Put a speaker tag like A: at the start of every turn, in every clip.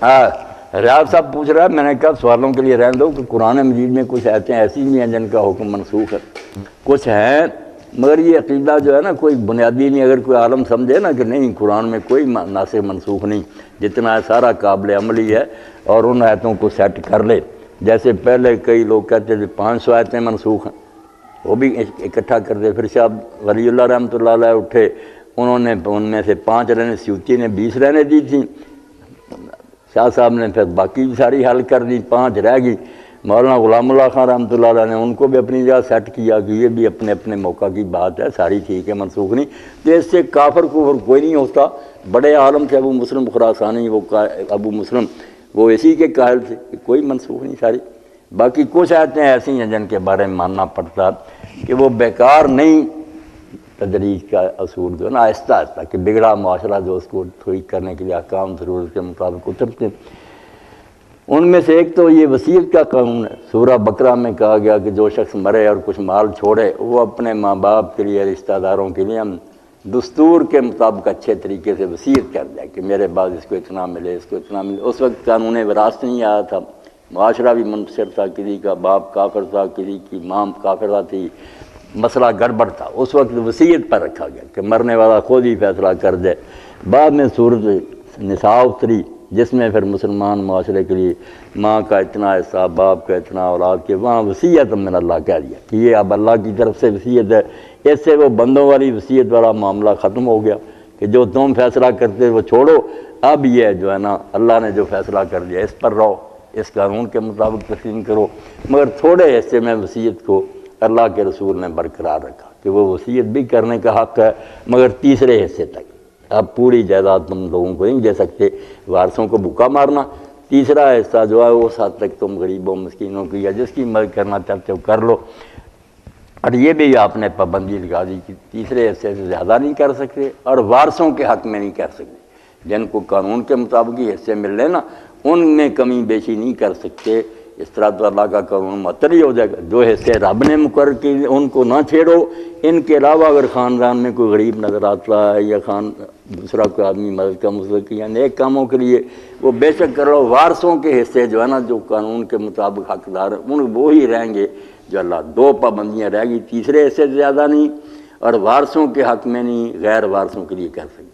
A: ہاں ریاض صاحب پوچھ رہا ہے، میں نے کہا سوالوں کے لیے رہنے دو کہ قرآن مجید میں کچھ آیتیں ایسی بھی ہیں جن کا حکم منسوخ ہے، کچھ ہیں مگر یہ عقیدہ جو ہے نا کوئی بنیادی نہیں. اگر کوئی عالم سمجھے نا کہ نہیں قرآن میں کوئی ناسخ منسوخ نہیں، جتنا ہے سارا قابل عملی ہے، اور ان آیتوں کو سیٹ کر لے. جیسے پہلے کئی لوگ کہتے تھے 500 آیتیں منسوخ ہیں، وہ بھی اکٹھا کر دے. پھر شاہ ولی اللہ رحمۃ اللہ علیہ اٹھے، انہوں نے ان میں سے 5 رہنے، سیوطی نے 20 رہنے دی تھیں، شاہ صاحب نے پھر باقی ساری حل کر دی، 5 رہ گئی. مولانا غلام اللہ خان رحمۃ اللہ علیہ نے ان کو بھی اپنی جگہ سیٹ کیا کہ یہ بھی اپنے اپنے موقع کی بات ہے، ساری ٹھیک ہے، منسوخ نہیں. تو اس سے کافر کوئی نہیں ہوتا. بڑے عالم تھے ابو مسلم خراسانی، وہ ابو مسلم وہ اسی کے قائل تھے کہ کوئی منسوخ نہیں ساری. باقی کچھ آیتیں ایسی ہیں جن کے بارے میں ماننا پڑتا کہ وہ بیکار نہیں. تدریج کا اصول جو ہے نا آہستہ آہستہ کہ بگڑا معاشرہ جو اس کو ٹھیک کرنے کے لیے احکام ضرورت کے مطابق اترتے. ان میں سے ایک تو یہ وصیت کا قانون ہے. سورہ بقرہ میں کہا گیا کہ جو شخص مرے اور کچھ مال چھوڑے وہ اپنے ماں باپ کے لیے، رشتہ داروں کے لیے ہم دستور کے مطابق اچھے طریقے سے وصیت کر دیں کہ میرے بعد اس کو اتنا ملے، اس کو اتنا ملے. اس وقت قانون وراثت نہیں آیا تھا، معاشرہ بھی منتشر تھا، کسی کا باپ کافر تھا، کسی کی ماں کافرہ تھی، مسئلہ گڑبڑ تھا. اس وقت وصیت پر رکھا گیا کہ مرنے والا خود ہی فیصلہ کر دے. بعد میں صورت نساء اتری جس میں پھر مسلمان معاشرے کے لیے ماں کا اتنا حصہ، باپ کا اتنا، اولاد کے، وہاں وصیت من اللہ کہہ دیا کہ یہ اب اللہ کی طرف سے وصیت ہے. اس سے وہ بندوں والی وصیت والا معاملہ ختم ہو گیا کہ جو تم فیصلہ کرتے وہ چھوڑو، اب یہ جو ہے نا اللہ نے جو فیصلہ کر دیا اس پر رہو، اس قانون کے مطابق تسلیم کرو. مگر تھوڑے حصے میں وصیت کو اللہ کے رسول نے برقرار رکھا کہ وہ وصیت بھی کرنے کا حق ہے مگر تیسرے حصے تک. اب پوری جائیداد تم لوگوں کو نہیں دے سکتے، وارثوں کو بھوکا مارنا. تیسرا حصہ جو ہے اس حد تک تم غریبوں مسکینوں کی یا جس کی مدد کرنا چاہتے ہو کر لو. اور یہ بھی آپ نے پابندی لگا دی کہ تیسرے حصے سے زیادہ نہیں کر سکتے اور وارثوں کے حق میں نہیں کر سکتے. جن کو قانون کے مطابق ہی حصے مل رہے نا ان میں کمی بیشی نہیں کر سکتے. اس طرح تو اللہ کا قانون معطل ہی ہو جائے گا. جو حصے رب نے مقرر کیے ان کو نہ چھیڑو. ان کے علاوہ اگر خاندان میں کوئی غریب نظر آتا ہے یا دوسرا کوئی آدمی مدد کا مطلب یا نیک کاموں کے لیے وہ بے شک کر لو. وارثوں کے حصے جو ہے نا جو قانون کے مطابق حقدار ہیں ان وہی رہیں گے جو اللہ. 2 پابندیاں رہ گی، تیسرے حصے سے زیادہ نہیں اور وارثوں کے حق میں نہیں، غیر وارثوں کے لیے کر سکتے.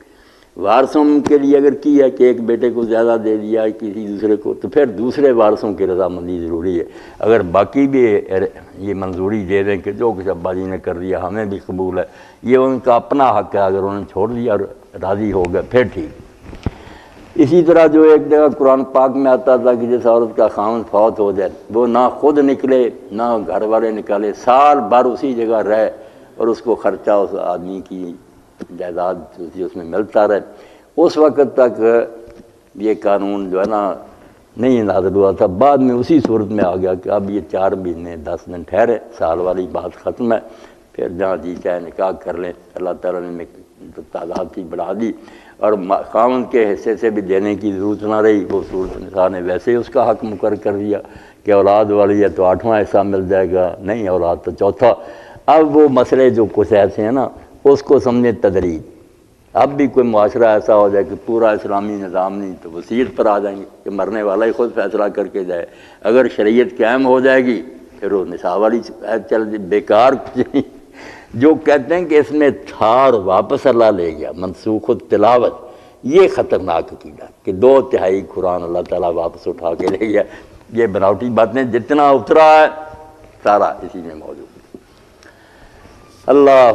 A: وارثوں کے لیے اگر کی ہے کہ ایک بیٹے کو زیادہ دے دیا کسی دوسرے کو تو پھر دوسرے وارثوں کی رضامندی ضروری ہے. اگر باقی بھی یہ منظوری دے دیں کہ جو کچھ ابا جی نے کر دیا ہمیں بھی قبول ہے، یہ ان کا اپنا حق ہے. اگر انہوں نے چھوڑ دیا اور راضی ہو گئے پھر ٹھیک. اسی طرح جو ایک جگہ قرآن پاک میں آتا تھا کہ جس عورت کا خاوند فوت ہو جائے وہ نہ خود نکلے نہ گھر والے نکالے، سال بھر اسی جگہ رہے اور اس کو خرچہ اس آدمی کی جائیداد اس میں ملتا رہے. اس وقت تک یہ قانون جو ہے نا نہیں نازل ہوا تھا. بعد میں اسی صورت میں آ گیا کہ اب یہ 4 مہینے 10 دن ٹھہرے، سال والی بات ختم ہے. پھر جہاں جی چاہے نکاح کر لیں. اللہ تعالیٰ نے تعداد کی بڑھا دی اور خاوند کے حصے سے بھی دینے کی ضرورت نہ رہی. وہ صورت نساء نے ویسے ہی اس کا حق مقرر کر دیا کہ اولاد والی ہے تو 8واں حصہ مل جائے گا، نہیں اولاد تو 4تھا. اب وہ مسئلے جو کچھ ایسے ہیں نا اس کو سمجھے تدریج. اب بھی کوئی معاشرہ ایسا ہو جائے کہ پورا اسلامی نظام نہیں تو وصیت پر آ جائیں گے کہ مرنے والا ہی خود فیصلہ کر کے جائے. اگر شریعت قائم ہو جائے گی پھر وہ نساء والی چل بیکار کچھ نہیں. جو کہتے ہیں کہ اس میں تھار واپس اللہ لے گیا، منسوخ التلاوت، یہ خطرناک عقیدہ کہ 2/3 قرآن اللہ تعالیٰ واپس اٹھا کے لے گیا. یہ بناوٹی باتیں، جتنا اترا ہے سارا اسی میں موجود. اللہ